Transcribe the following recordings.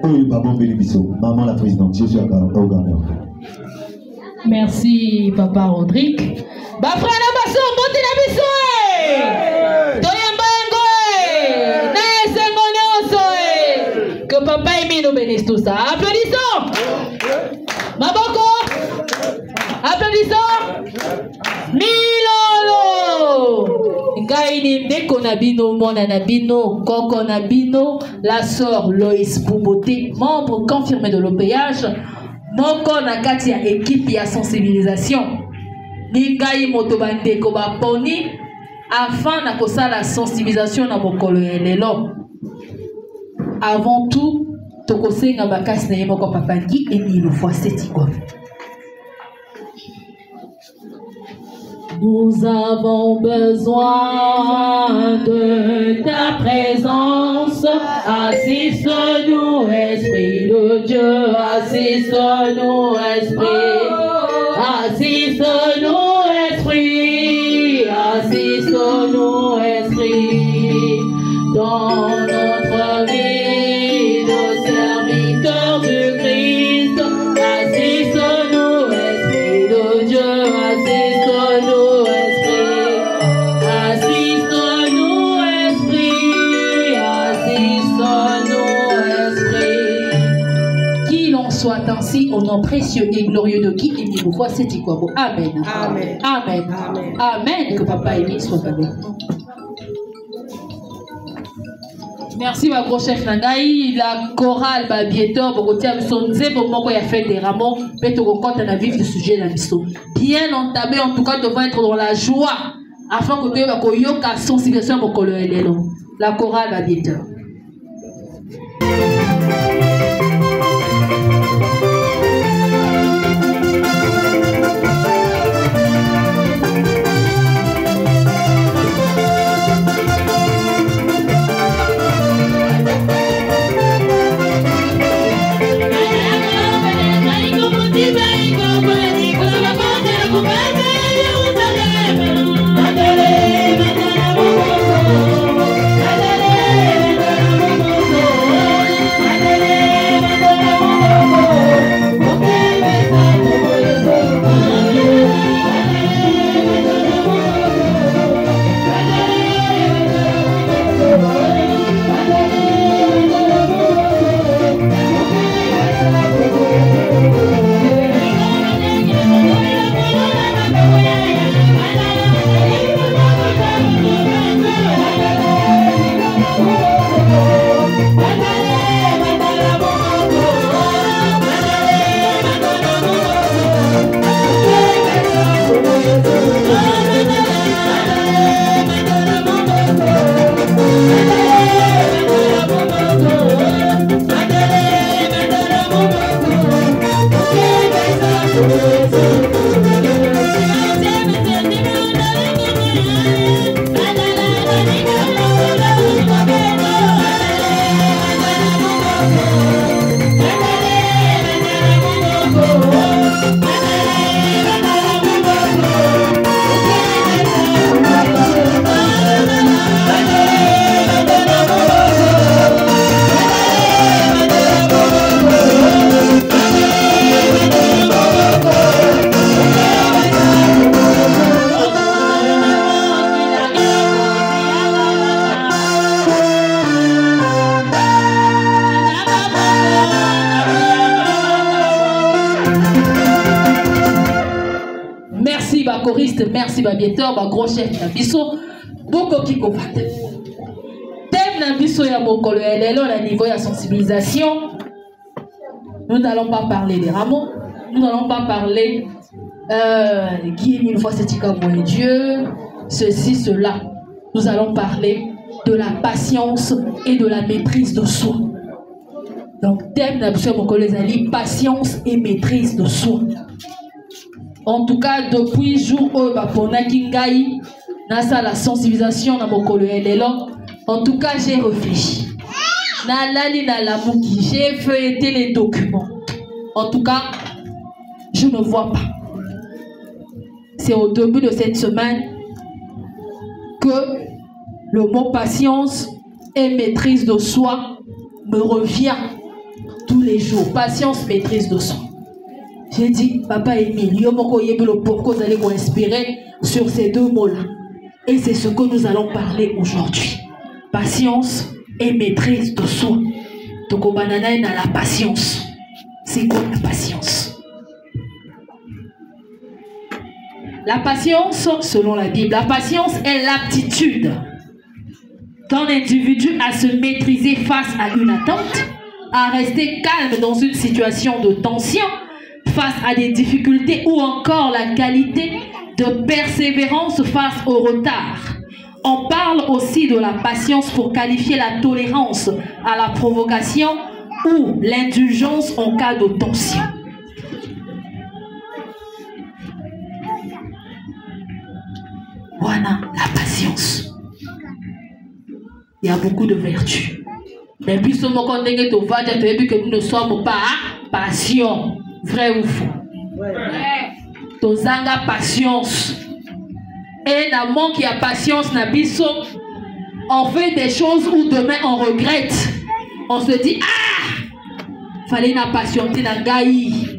Oui, maman Bélibiso, maman la présidente, je suis au Ghana. Merci, Papa Rodrigue. Bafra na baso, monte na biso Toyamba ngo na esengo nyonso que Papa Emi nous bénisse tout ça. Applaudissons. Maboko. Applaudissons. Milolo. Ngai ni ndeko na bino, mona na bino, koko na bino, la sœur Loïs Bouboté, membre confirmé de l'OPH. Moko na kati ya équipe ya sensibilisation. Ningai motobande ko ba poni afin na kosala sensibilisation na mokolo lelo. Avant tout, tokosenga bakasi na yemo ko papangi et ni le fois c'est quoi. Nous avons besoin de ta présence. Assiste-nous, Esprit de Dieu. Assiste-nous, Esprit. Assiste-nous, Esprit. Assiste-nous, Esprit. Dans notre vie de serviteur du Christ. Assiste-nous, Esprit de Dieu. Assiste-nous, Esprit. Assiste-nous, Esprit. Assiste-nous, Esprit. Qu'il en soit ainsi au nom précieux et glorieux de qui il nous voit, c'est quoi. Amen. Amen. Amen. Amen. Amen. Que Papa Élie soit avec nous. Merci ma gros chef Nangaï, la chorale Babietor, Bogotia Sonze, Bomoko y a fait des rameaux, Petro quand on a vif le sujet de la mission. Bien entamé, en tout cas, devant être dans la joie, afin que tu aies la sensibilisation pour la chorale Babietor. Merci Babietor, ma gros chef na biso, beaucoup qui comprennent. Thème na biso ya mokolo lelo na niveau ya sensibilisation. Nous n'allons pas parler des rameaux, nous n'allons pas parler qui une fois c'est comme Dieu, ceci, cela. Nous allons parler de la patience et de la maîtrise de soi. Donc thème na biso ya mokolo ezali patience et maîtrise de soi. En tout cas, depuis le jour où la sensibilisation dans mon collègue, en tout cas, j'ai réfléchi. J'ai feuilleté les documents. En tout cas, je ne vois pas. C'est au début de cette semaine que le mot patience et maîtrise de soi me revient tous les jours. Patience, maîtrise de soi. J'ai dit, Papa Émile, pourquoi vous allez vous inspirer sur ces deux mots-là. Et c'est ce que nous allons parler aujourd'hui. Patience et maîtrise de soi. Donc, on a la patience. C'est quoi la patience? La patience, selon la Bible, la patience est l'aptitude d'un individu à se maîtriser face à une attente, à rester calme dans une situation de tension, face à des difficultés ou encore la qualité de persévérance face au retard. On parle aussi de la patience pour qualifier la tolérance à la provocation ou l'indulgence en cas de tension. Voilà la patience. Il y a beaucoup de vertus. Mais puis, ce mot qu'on dit que nous ne sommes pas patients. Vrai ou faux? Tozanga patience. Et la manque qui a patience na biso, on fait des choses où demain on regrette. On se dit, ah, fallait na patienter na gaï.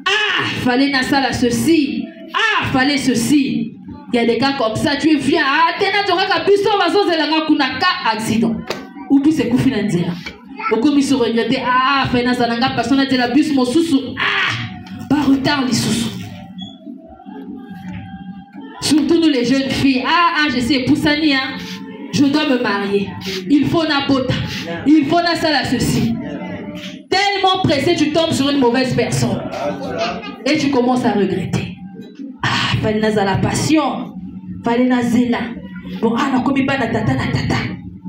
Ah, fallait na ça ceci. Ah, fallait ceci. Il y a des cas comme ça, tu viens, ah, tena toraka biso vazo zelanga kunaka accident. Ou puis c'est koufi nanzela. Ou comme ils se regrettaient, ah, fallait na zananga personne na la bus mo susu. Ah, pas retard les susu. Surtout nous les jeunes filles, je sais, Poussani, je dois me marier. Il faut na bota. Il faut na ça ceci. Tellement pressé, tu tombes sur une mauvaise personne. Et tu commences à regretter. Ah, fallait na la passion. Fallait na zela. Bon, non, comme il pas na tata.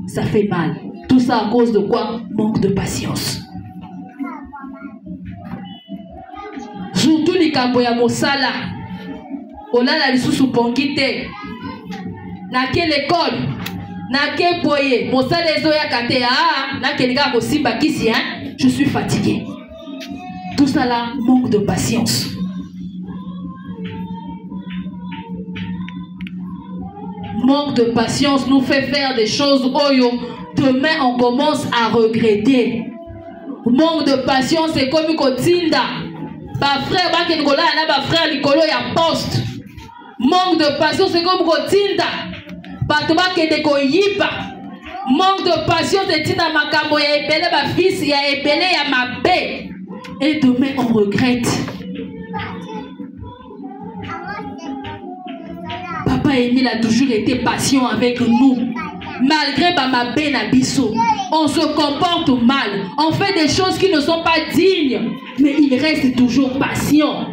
Ça fait mal. Tout ça à cause de quoi? Manque de patience. Surtout les kamboya mosala. Olala lisusu pongite. Na quelle école? Na quel boye? Mosala ezoya kate na kelinga ko simba kisi je suis fatigué. Tout ça là manque de patience. Manque de patience nous fait faire des choses oyo demain on commence à regretter. Manque de patience c'est comme kotinda. Ba frère ba kengola na ba frère likolo ya poste. Manque de patience, c'est comme Gotinda. Batoma kende ko yipa. Manque de patience, c'est tina makambo ya epele ba fils ya epele ya mabe. Et demain on regrette. Papa Émile a toujours été patient avec nous. Malgré Bamabé Nabiso, on se comporte mal. On fait des choses qui ne sont pas dignes. Mais il reste toujours patient.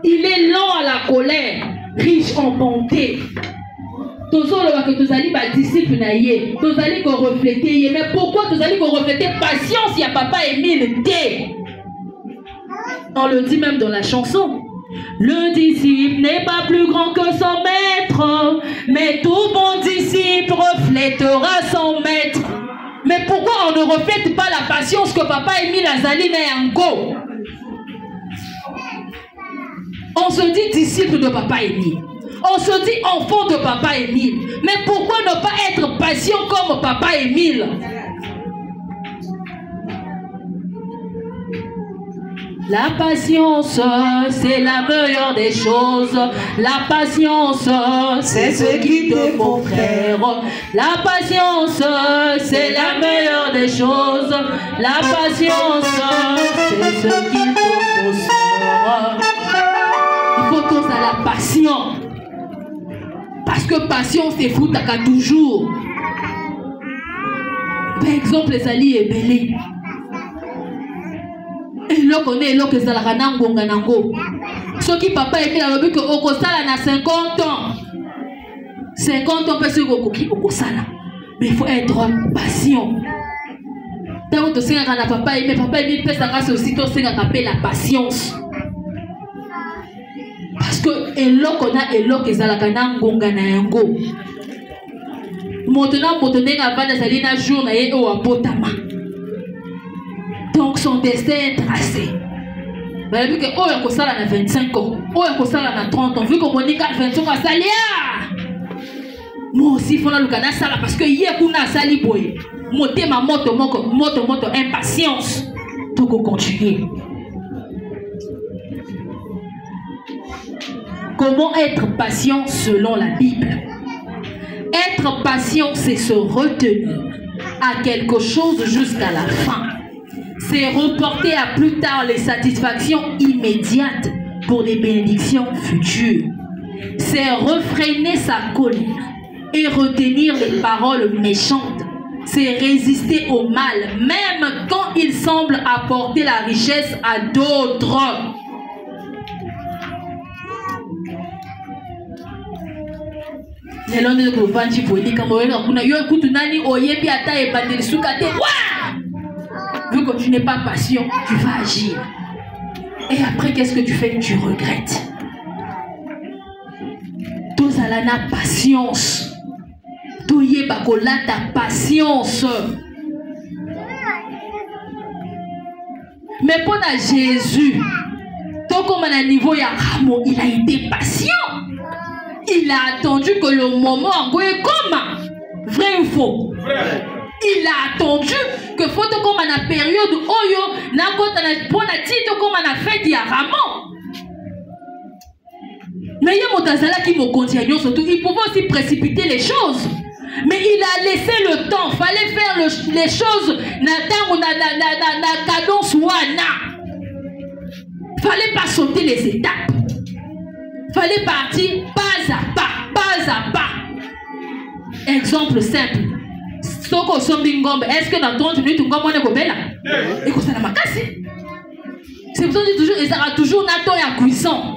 Il est lent à la colère, riche en bonté. Tous allez disciple naïe, tous allez refléter. Mais pourquoi tous allez refléter patience? Il y a Papa Émile T. On le dit même dans la chanson. Le disciple n'est pas plus grand que son maître, mais tout bon disciple reflètera son maître. Mais pourquoi on ne reflète pas la patience que Papa Émile Azali Nayango? On se dit disciple de Papa Émile. On se dit enfant de Papa Émile. Mais pourquoi ne pas être patient comme Papa Émile? La patience, c'est la meilleure des choses. La patience, c'est ce qui te mon frère. La patience, c'est la meilleure des choses. La patience, c'est ce qui te mon soeur. Il faut tous à la patience. Parce que patience, c'est fou, t'as toujours. Par exemple, les alliés est belé. Et là, on est là que ça la nangonga nango. Ce qui papa est là, que Okosala na 50 ans. 50 ans, parce que Okosala. Mais il faut être patient. Tant que tu sais que papa est, mais papa est bien, c'est aussi toi, c'est la patience. Parce que eloko na eloko ezalaka na ngonga na yango. Maintenant ndenge avanda zali na jour na ye o apotama. Donc son destin est tracé. Mais vu que oh yakosala na 25 ans, oh yakosala na 30 ans, vu que Monica 25 ans salia. Moi aussi faut na lukana sala parce que hier kuna sali boy. motema moto impatience. Donc on continue. Comment être patient selon la Bible? Être patient, c'est se retenir à quelque chose jusqu'à la fin. C'est reporter à plus tard les satisfactions immédiates pour les bénédictions futures. C'est refréner sa colère et retenir les paroles méchantes. C'est résister au mal, même quand il semble apporter la richesse à d'autres. Vu que tu n'es pas patient, tu vas agir. Et après, qu'est-ce que tu fais? Tu regrettes. Tous à la patience. Tout y est ta patience. Mais pour Jésus, tout comme à niveau il a été patient. Il a attendu que le moment est comme vrai ou faux. Vrai. Il a attendu que faut comme à la période oyo na kota na pour na titre comme on a fait diaramant. Mais il y a Motazala qui me continue surtout. Il pouvait aussi précipiter les choses. Mais il a laissé le temps. Fallait faire les choses na cadence wana. Fallait pas sauter les étapes. Fallait partir pas à pas. Exemple simple. Soko sombi ngombe. Est-ce que dans 30 minutes ngombe on est kobela? Et que ça n'a pas cassé. C'est pour ça que toujours il sera toujours nato ya cuisson.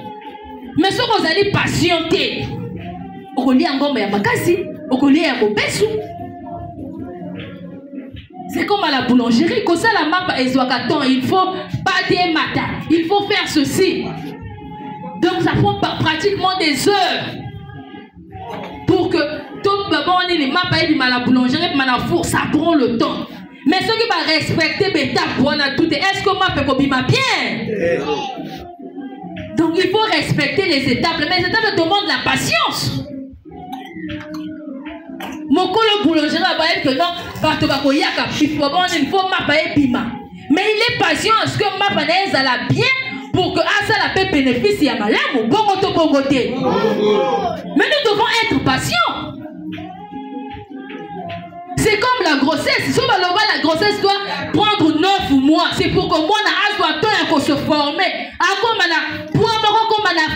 Mais ce que vous allez patienter, au collier en gomme et à makasi, au collier à mobesu. C'est comme à la boulangerie, quand ça la map et zoakaton, il faut pas des matins, il faut faire ceci. Donc ça prend pratiquement des heures pour que tout d'abord on est les maps et la boulangerie, mais la four, ça prend le temps. Mais ceux qui vont respecter bêta pour tout, est-ce que map peut bien? Donc il faut respecter les étapes. Mais les étapes demandent la patience. Mon colo boulanger va dire que non, il faut m'appeler Bima. Mais il est patient à ce que ma panèse a la bien pour que ça la paix bénéficie à ma lame ou bon côté. Mais nous devons être patients. C'est comme la grossesse. Si on va la grossesse doit prendre 9 mois. C'est pour que moi, je dois se former.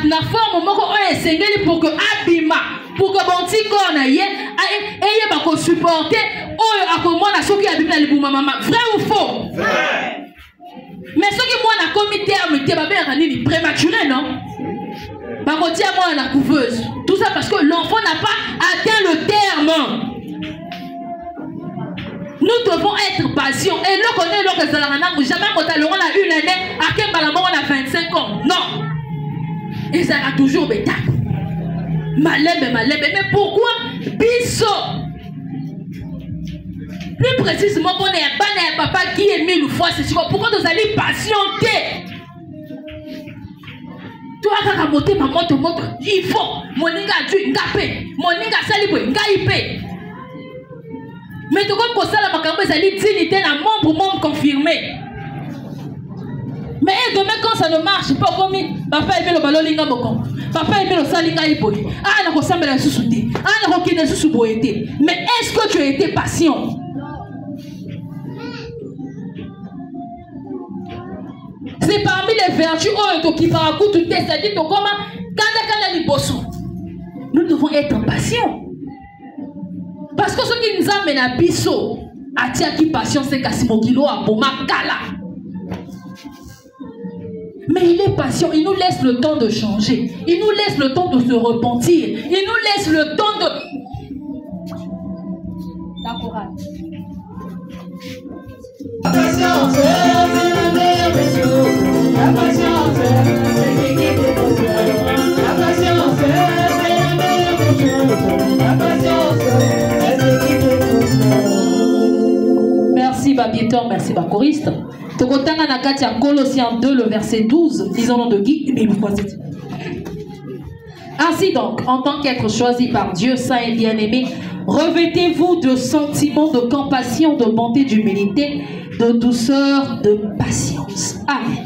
La forme, pour que Abima, pour que bon petit corps et supporter, vrai ou faux? Mais ce qui moi, on a commis terme, prématuré, non? Moi, la couveuse. Tout ça parce que l'enfant n'a pas atteint le terme. Nous devons être patients. Et nous connaissons que jamais on a une année, à quel moment on a 25 ans. Non. Et ça a toujours des étapes. Malèbe. Mais pourquoi Bisso? Plus précisément, on est un papa qui est 1000 fois. C'est sûr. Pourquoi nous allons patienter? Toi, quand tu montes, il faut. Mon nègre a dû ngaper. Mon nègre a salibé, ngaipé. Mais tout comme ça, la macambo, ça dit dignité à membre confirmé. Mais demain, quand ça ne marche pas, comme papa aimé le ballon linga moko, papa aimé le salinga iboy, ah, n'a ressemble à sous-souté, ah, n'a aucune sous-boité. Mais est-ce que tu as été patient? C'est parmi les vertus qui paracout tout est, c'est-à-dire comment quand les bossons. Nous devons être patients. Parce que ce qui nous amène à Bisso, à Tiaki patience, c'est Kassimokilo à Bomakala. Mais il est patient, il nous laisse le temps de changer. Il nous laisse le temps de se repentir. Il nous laisse le temps de... La chorale. La patience, c'est la meilleure des choses. La patience, c'est l'équipe des bosseurs. La patience, c'est la meilleure des choses. La patience, c'est l'équipe des bosseurs. Merci, Babietor, merci, choriste. Tokotanga na kati ya Colossiens 2, le verset 12, disons nom de Guy, mais vous croisez. Ainsi donc, en tant qu'être choisi par Dieu, saint et bien-aimé, Revêtez-vous de sentiments de compassion, de bonté, d'humilité, de douceur, de patience. Amen.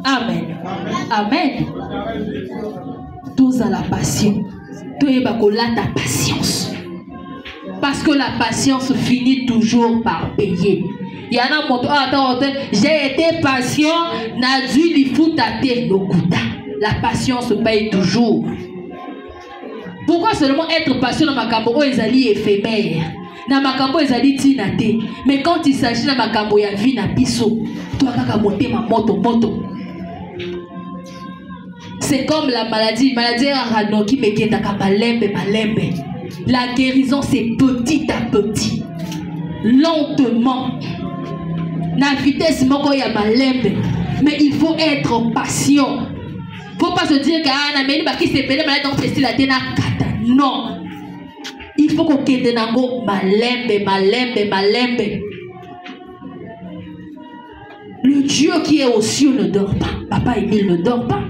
Amen. Amen. Tous à la passion. Tous ta patience. Parce que la patience finit toujours par payer. Il y en a mon attends, j'ai été patient, n'a dû lui foutre à terre le gouda. La patience paye toujours. Pourquoi seulement être patient dans ma cambo ezali éphémère? Dans ma cambo ezali tinate. Mais quand il s'agit de ma cambo ya vie na biso, toi kaka monter ma moto. C'est comme la maladie rano qui me guette à malembe. La guérison c'est petit à petit, lentement. La vitesse moko ya malembe. Mais il faut être patient. Faut pas se dire que ah na meni ba qui se pele malade donc c'est la tena kata. Non. Il faut qu'on kende nango malembe. Le Dieu qui est aux cieux ne dort pas. Papa Emile ne dort pas.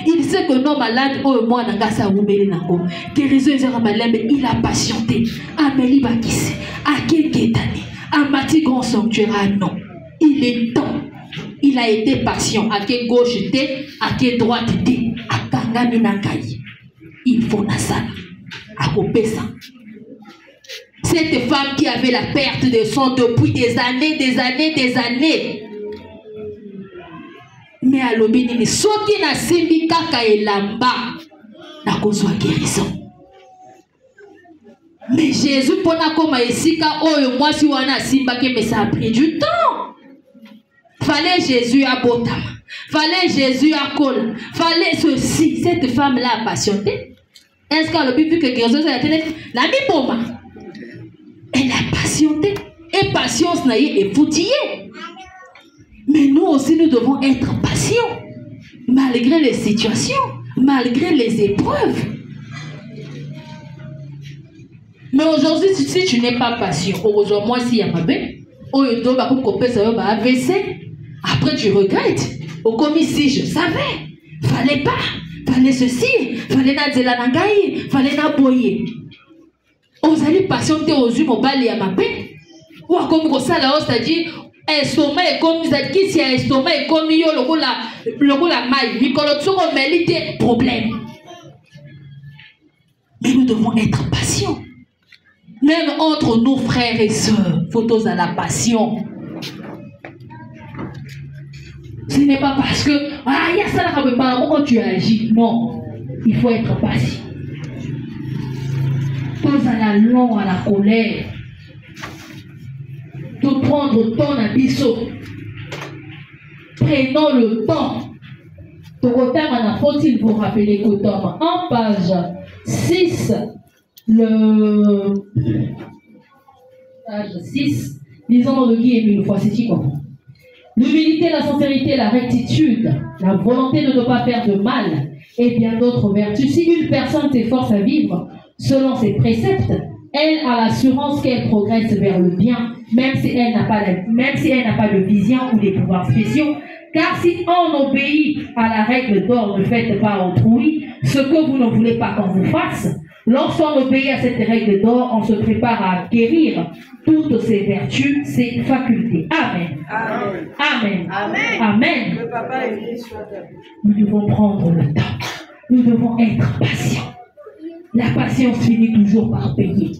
Il sait que non malade oh moi nangasa oumeli nango. Guérison ezera malembe, il a patienté. Amélie Bakisse, Akeketani, Amati grand sanctuaire non. Il est temps. Il a été patient. À quelle gauche était, à quelle droite était, à Kangami Nangaï. Il faut Nassana. À Kopesa. Cette femme qui avait la perte de sang depuis des années. Mais à l'obéni, ce qui n'a simbi kaka et lamba, n'a besoin de guérison. Mais Jésus, pour na koma esika, oh, moi, si on a simba, mais ça a pris du temps. Fallait Jésus à Botama. Fallait Jésus à Col. Fallait ceci. Cette femme-là a patienté. Est-ce qu'elle a vu que guérison a été la mi-poma? Elle a patienté. Et patience n'a est foutillée. Mais nous aussi, nous devons être patients. Malgré les situations. Malgré les épreuves. Mais aujourd'hui, si tu n'es pas patient, aujourd'hui, moi, si y a ma belle, après tu regrettes. Au comme ici, je savais. Fallait pas. Fallait ceci. Fallait na dzela nangai. Fallait na boyer. Vous allez patienter aux yeux mon bal et à ma paix. Ou comme ça là, c'est-à-dire estomac est comme ça qui si estomac est comme yo la maille. Mikolo tsoko mérite problème. Mais nous devons être patients. Même entre nos frères et sœurs, photos à la passion. Ce n'est pas parce que il y a ça là quand tu agis. Non, il faut être patient. Tous à la longue, à la colère. De prendre ton abisso. Prenons le temps. Faut-il vous rappeler que en page 6, page 6, lisons le guide une fois, c'est quoi? L'humilité, la sincérité, la rectitude, la volonté de ne pas faire de mal et bien d'autres vertus. Si une personne s'efforce à vivre selon ses préceptes, elle a l'assurance qu'elle progresse vers le bien, même si elle n'a pas de vision ou des pouvoirs spéciaux. Car si on obéit à la règle d'or, ne faites pas autrui ce que vous ne voulez pas qu'on vous fasse, lorsqu'on obéit à cette règle d'or, on se prépare à acquérir toutes ses vertus, ses facultés. Amen. Amen. Amen. Amen. Amen. Le papa est venu sur la table. Nous devons prendre le temps. Nous devons être patients. La patience finit toujours par payer.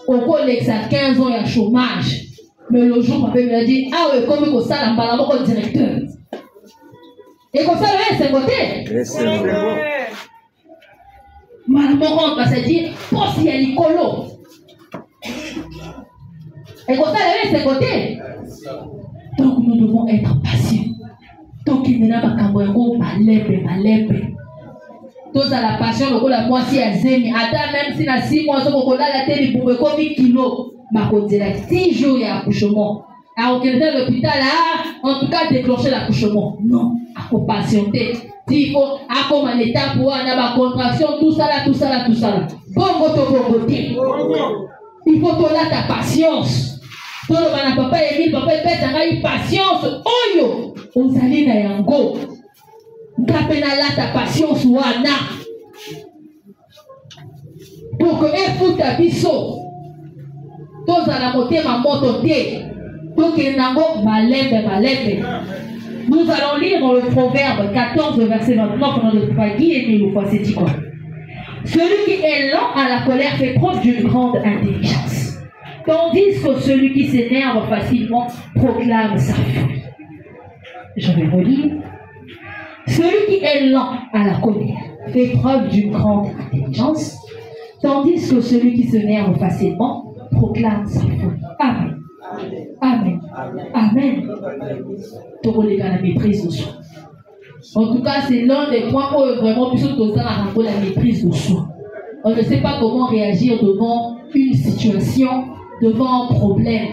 Au collègue, ça 15 ans, il y a chômage. Mais le jour, papa me dit, ah oui, comme ça, la parole au directeur. Et comme ça, c'est côté. Maman, ça veut dire, poste, il y a l'icolo. Et comme ça, c'est côté. Donc, nous devons être patients. Donc, il n'y a pas qu'un malèbe. Tous à la passion, le la moitié à zémi. Attends, même si na 6 mois, on a la télé pour me comme 1 kilo. Ma côte, 6 jours, il y a accouchement. Alors, quelqu'un de l'hôpital, en tout cas, déclencher l'accouchement. Non, il faut patienter. Il faut, comme un état pour avoir ma contraction, tout ça là. Bon, il faut tolérer ta patience. Tout le monde, papa Emile, papa Pète, patience. Oyo, vous allez dans Yango. Ta patience wana. pour que écoute ta biso. Tous à la montée ma mototé. Donc il nango malembe. Nous allons lire dans le Proverbe 14, verset 29, pendant le Pagui et nous fois c'est dit quoi. Celui qui est lent à la colère fait preuve d'une grande intelligence. Tandis que celui qui s'énerve facilement proclame sa furie. Je vais relire. Celui qui est lent à la colère fait preuve d'une grande intelligence, tandis que celui qui s'énerve facilement proclame sa furie. Amen. Amen. Amen. Pour la maîtrise de soi. En tout cas, c'est l'un des points où vraiment plus que ça a la maîtrise de soi. On ne sait pas comment réagir devant une situation, devant un problème,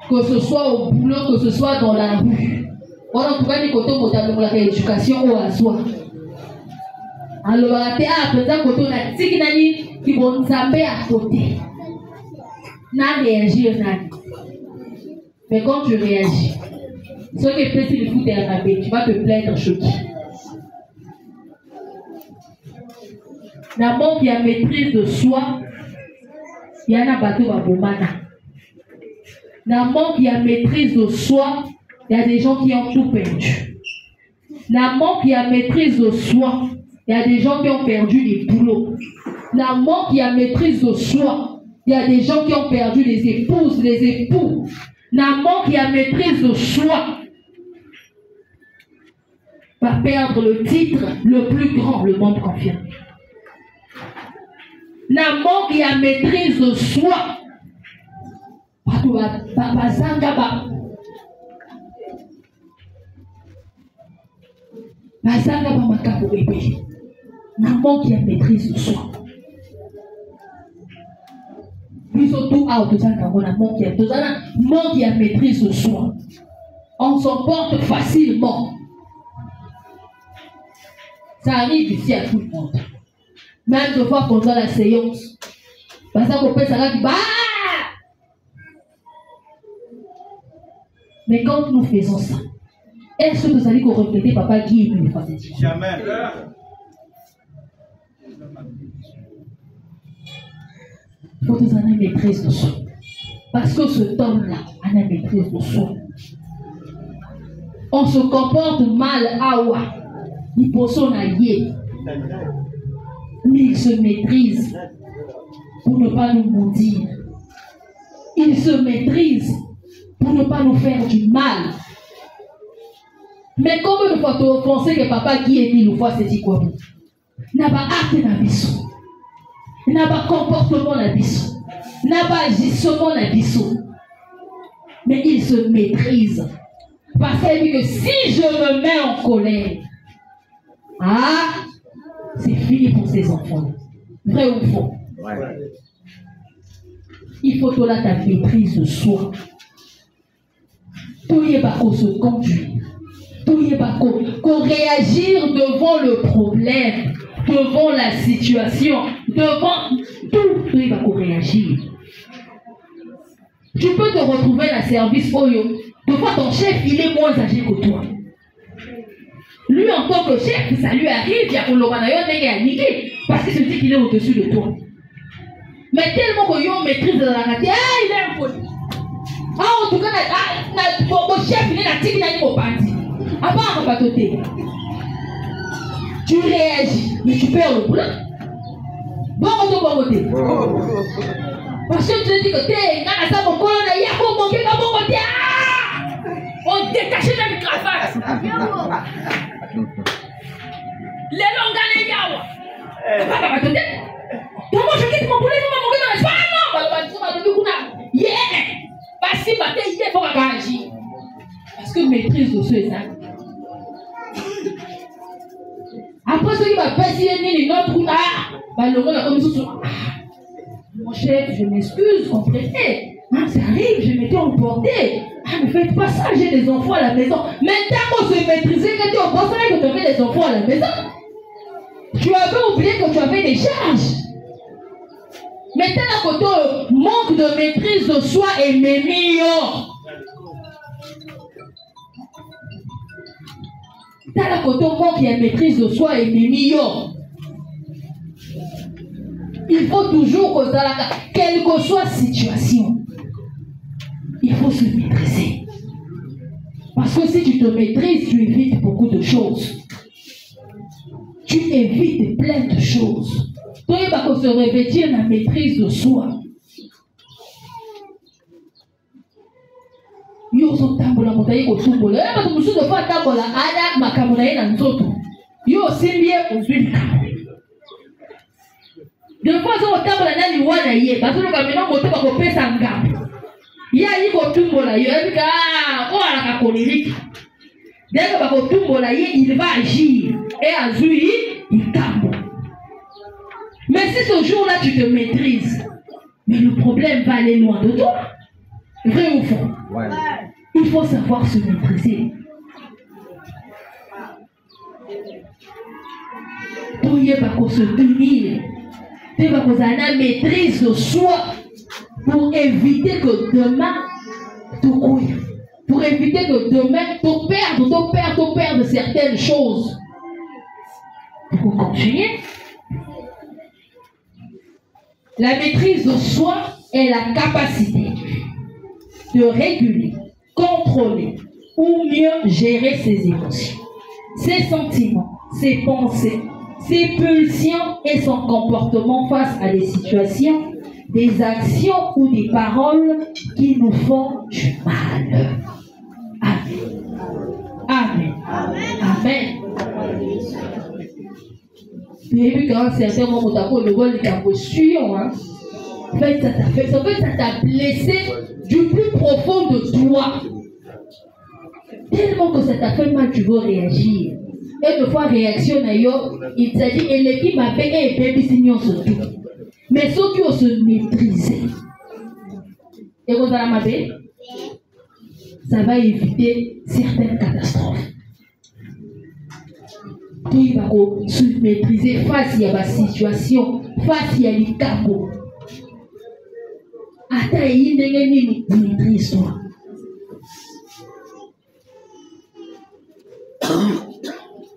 que ce soit au boulot, que ce soit dans la rue. On a trouvé des côtés pour la rééducation au hasard. Alors, après ça, quand on a dit qui vont nous appeler à côté, n'a réagi, mais quand tu réagis, ce qui est petit de foutre à tu vas te plaindre choqué. D'abord, il y a maîtrise de soi, il y a un bateau à Bomana. D'abord, il y a maîtrise de soi, il y a des gens qui ont tout perdu. D'abord, il y a maîtrise de soi, il y a des gens qui ont perdu les boulots. D'abord, il y a maîtrise de soi, il y a des gens qui ont perdu les épouses, les époux. D'abord, il y a maîtrise de soi, va perdre le titre le plus grand, le monde confirme. D'abord, il y a maîtrise de soi. D'abord, il y a maîtrise de soi. Puis surtout, il y a maîtrise de soi. On s'emporte facilement. Ça arrive ici à tout le monde. Même de fois pendant la séance. Parce qu'on peut savoir que mais quand nous faisons ça, est-ce que vous allez refléter Papa Guy une fois cette chose? Jamais. Il faut que vous ayez une maîtrise de soi. Parce que ce temps-là a une maîtrise de soi. On se comporte mal à Wa. Il faut son allié. Mais il se maîtrise pour ne pas nous maudire. Il se maîtrise pour ne pas nous faire du mal. Mais comme une fois tu offensé que Papa qui est dit une fois c'est dit quoi? N'a pas acte d'abysso. N'a pas comportement d'abysso. N'a pas agissement d'abysso. Mais il se maîtrise. Parce qu'il dit que si je me mets en colère, c'est fini pour ses enfants. Vrai ou faux? Ouais. Il faut que là ta maîtrise de soi. Tout n'est pas qu'on se conduire. Tout n'est pas qu'on réagir devant le problème, devant la situation, devant tout. Tout n'est pas qu'on réagir. Tu peux te retrouver dans le service Oyo. De fois ton chef, il est moins âgé que toi. Lui, en tant que chef, ça lui arrive, il y a un niqué parce qu'il se dit qu'il est au-dessus de toi. Mais tellement que yo maîtrise de la raté, il est impoli. En tout cas, mon chef, il est la tigre, il est au parti. Avant, on va t'ôter. Tu réagis, mais tu perds le boulot. Bon, on va voter. Parce que tu te dis que t'es, quand ça, mon colonel, il y a mon manqué, mon côté. On détache la cravate. Les longues années, yawa. Comment je quitte mon poulet, mon poulet dans l'espace? Non, yeah! Parce que il faut réagir. Parce que maîtrise de ceux là. Après, ceux qui va passer une autre le monde a comme ça. Mon chef, je m'excuse, comprenez. Ça arrive, je m'étais emporté. Ne faites pas ça, j'ai des enfants à la maison. Maintenant, on se maîtrisait que tu es au poste que tu avais des enfants à la maison. Tu avais oublié que tu avais des charges. Maintenant, à côté, manque de maîtrise de soi et mémio. T'as la côté, manque de maîtrise de soi et mémio. Il faut toujours que ça, quelle que soit la situation, il faut se maîtriser. Parce que si tu te maîtrises, tu évites beaucoup de choses. Tu évites plein de choses. Toi, il va se revêtir la maîtrise de soi. Yo so tambola motaye ko tumbola. Eh ba musu do fa tambola ada makamuna ina nzoto. Yo simbie uzwika. De fois so tambola na liwana ye, ba so ka mena moto ba ko pesa ngambo. Ya yi ko tumbola yo ebika ko ala ka koliriki. Dès que ba ko tumbola ye, il va agir et azui il tambo. Mais si ce jour-là tu te maîtrises, mais le problème va aller loin de toi. Vrai ou faux? Ouais. Il faut savoir se maîtriser. Pour y avoir se tenir, tu vas avoir une maîtrise de soi pour éviter que demain tu couilles. Pour éviter que demain tu perdes certaines choses. Pour continuer, la maîtrise de soi est la capacité de réguler, contrôler ou mieux gérer ses émotions, ses sentiments, ses pensées, ses pulsions et son comportement face à des situations, des actions ou des paroles qui nous font du mal. Amen. Amen. Amen. Et quand certains moments où le vol est sûr, en fait, ça t'a blessé du plus profond de toi. Tellement que ça t'a fait mal, tu veux réagir. Et une fois réaction, il t'a dit, et l'équipe m'a fait, et baby, signons ce tout. Mais ceux qui ont se maîtriser, et vous allez m'appeler, ça va éviter certaines catastrophes. Il va se maîtriser face à la situation, face à l'icabo. Attends, il n'est pas maîtrise toi.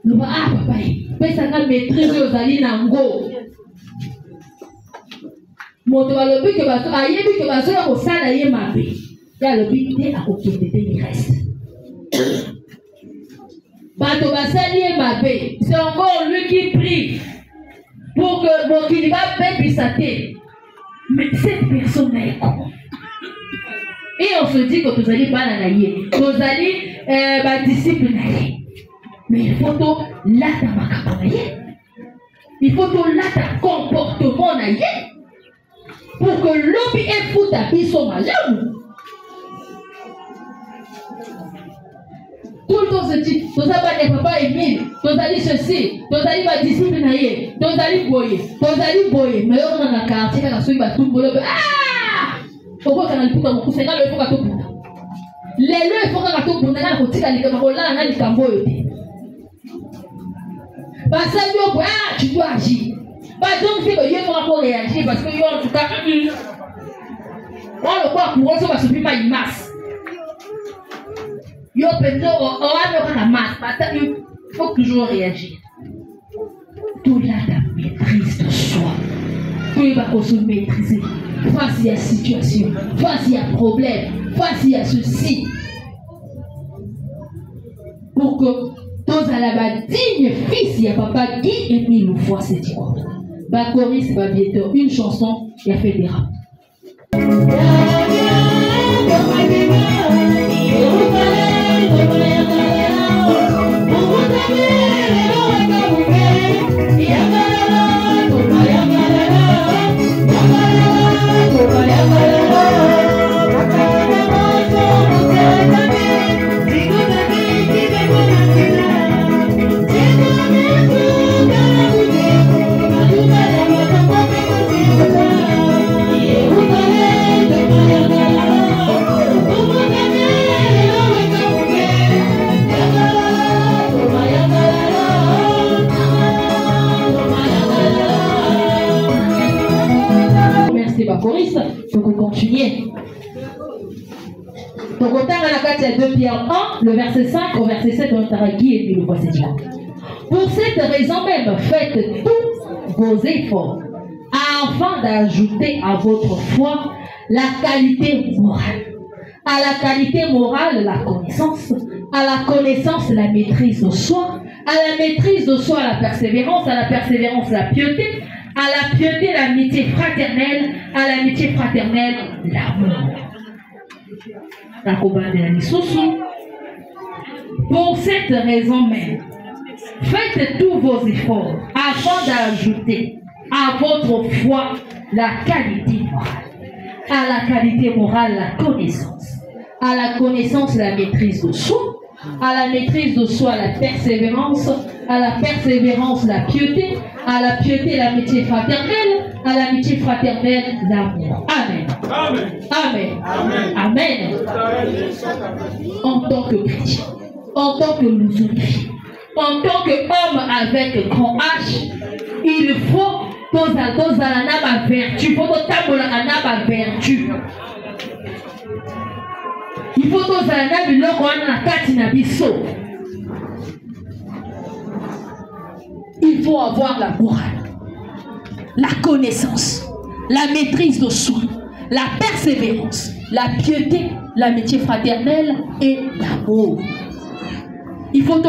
Nous va papa, mais ça va maîtriser aux alliés nango. Mon doigt le but que va se aïe, but que va se au salaire ma vie. Il y a le but à côté de il reste. Bato va saluer ma vie. C'est encore lui qui prie pour que mon qu'il va payer sa tête. Mais cette personne est con. Et on se dit que vous allez pas l'analyser. Vous allez discipliner. Mais il faut tout là ta macabonaye. Il faut tout là ta comportement naye. Pour que l'homme ait foutu à son malheur. Tout le temps se dit, vous avez des papas Emile, vous allez ceci, vous allez ma discipliner, vous allez boyer, mais on a un quartier qui a suivi tout le monde. Ah! Pourquoi on a le pouvoir pour faire le faut tout pour les le faut qu'on tout pour n'a pas tiré les camarades là n'a les camboyo. Parce que ah tu dois agir. Pas donc c'est que il faut encore réagir parce que en tout cas on le croit pour on va se plus pas une masse. Yo penso on va la masse parce qu'il faut toujours réagir. Tout là la maîtrise de soi. Tout il va se maîtriser face à la situation, face à la problème, face à ceci. Pour que tous à la digne fils, il y a papa qui est mis une fois c'est dit quoi. Bacoris va bientôt une chanson et a fait des rap. Donc continuer. Donc on t'a la 2 Pierre 1, le verset 5 au verset 7 on t'a guidé et puis le verset 10. Pour cette raison même, faites tous vos efforts afin d'ajouter à votre foi la qualité morale. À la qualité morale, la connaissance. À la connaissance, la maîtrise de soi. À la maîtrise de soi, la persévérance. À la persévérance, la piété. À la piété, l'amitié fraternelle. À l'amitié fraternelle, l'amour. Pour cette raison même, faites tous vos efforts afin d'ajouter à votre foi la qualité morale. À la qualité morale, la connaissance. À la connaissance, la maîtrise de soi. À la maîtrise de soi, la persévérance. À la persévérance, la piété. À la piété, l'amitié fraternelle. À l'amitié fraternelle, l'amour. Amen. Amen. Amen. Amen. En tant que chrétien, en tant que musulman, en tant qu'homme avec grand H, il faut la vertu. Il faut la vertu. Il faut il faut avoir la morale, la connaissance, la maîtrise de soi, la persévérance, la piété, l'amitié fraternelle et l'amour. Il faut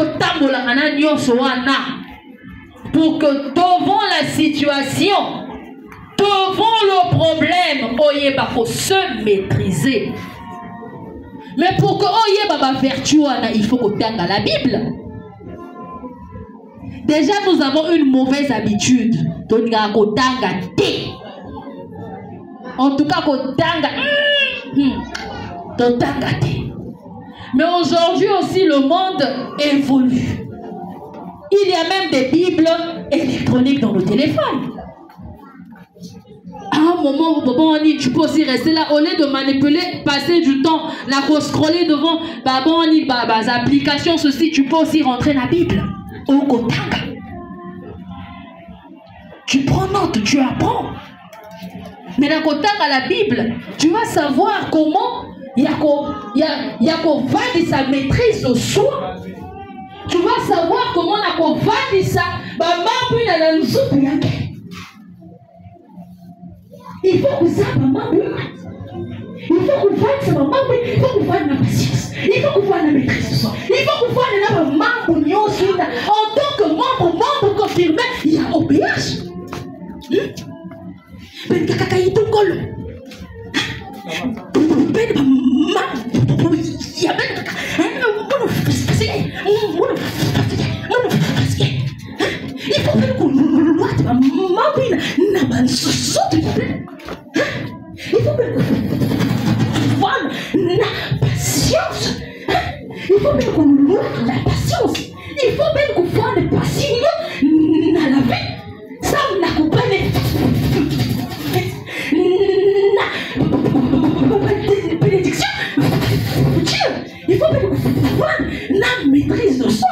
pour que devant la situation, devant le problème, il faut se maîtriser. Mais pour que la vertu, il faut qu'on tenge à la Bible. Déjà, nous avons une mauvaise habitude. En tout cas, mais aujourd'hui aussi, le monde évolue. Il y a même des Bibles électroniques dans le téléphone. À un moment, tu peux aussi rester là, au lieu de manipuler, passer du temps, là, scroller devant, les applications, ceci, tu peux aussi rentrer dans la Bible. Tu prends note, tu apprends. Mais dans la Bible, tu vas savoir comment il y a qu'on va de sa maîtrise de soi. Tu vas savoir comment on va de ça. Il faut que ça, il faut qu'on fasse ça, il faut qu'on fasse la patience, il faut qu'on fasse la maîtrise de soi, il faut qu'on fasse la membre en tant que membre confirmé, il y a OPH. Il faut que la patience. Il faut bien qu'on la patience. Il faut bien qu'on fasse la patience dans la vie. Ça, on l'accompagne. Bénédiction. Il faut bien qu'on fasse la maîtrise de soi.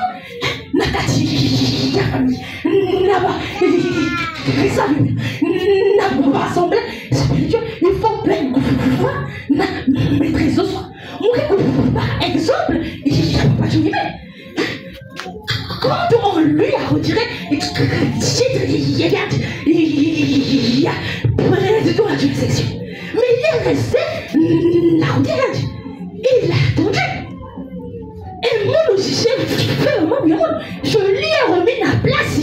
Il faut bien qu'on fasse la maîtrise de soi. Par exemple, il n'y a pas de quand on lui a retiré, il y a près de tout la section. Mais il est resté là où il a attendu. Et mon logiciel, je lui ai remis la place.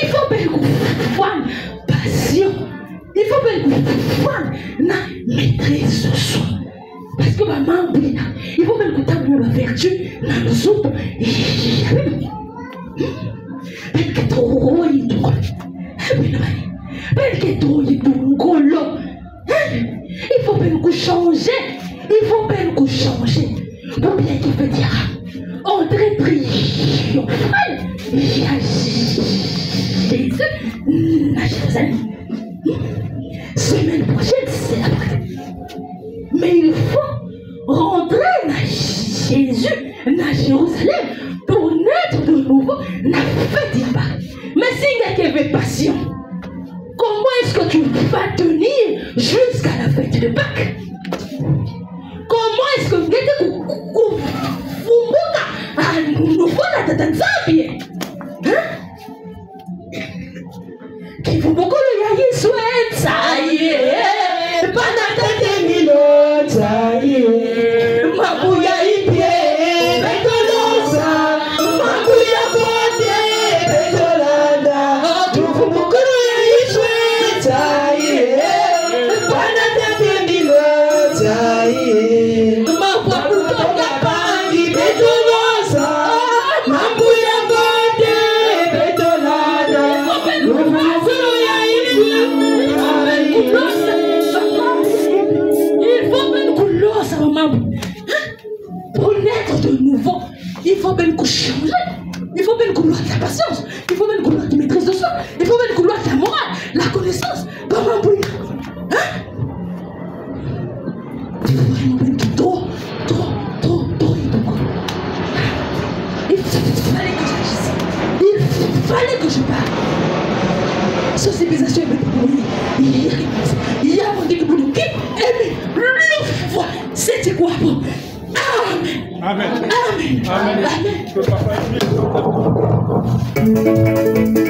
Il faut bien qu'on fasse passion. Il faut bien qu'on fasse la maîtrise de soi. Parce que maman, il faut bien qu'on tape la vertu dans nos autres. Il faut bien qu'on change. Il faut bien qu'on change. Pour bien qu'il peut dire André triomphal. Jésus à Jérusalem. Semaine prochaine, c'est après. Mais il faut rentrer à Jésus, à Jérusalem, pour naître de nouveau, la fête de Pâques. Mais s'il y avait passion, comment est-ce que tu vas tenir jusqu'à la fête de Pâques? Comment est-ce que tu qui vont de nouveau. Il faut bien qu'on change. Il faut bien qu'on de la patience. Il faut bien qu'on de maîtrise de soi. Il faut bien qu'on de la morale, la connaissance. Comment vous hein? Il faut vraiment bien qu'il trop. Il fallait que j'agisse. Il fallait que je parle. Sensibilisation est pour lui. Il y a un truc pour nous qui aime le foi. C'était quoi bon? Amen. Amen. Amen. Amen. Amen. Amen.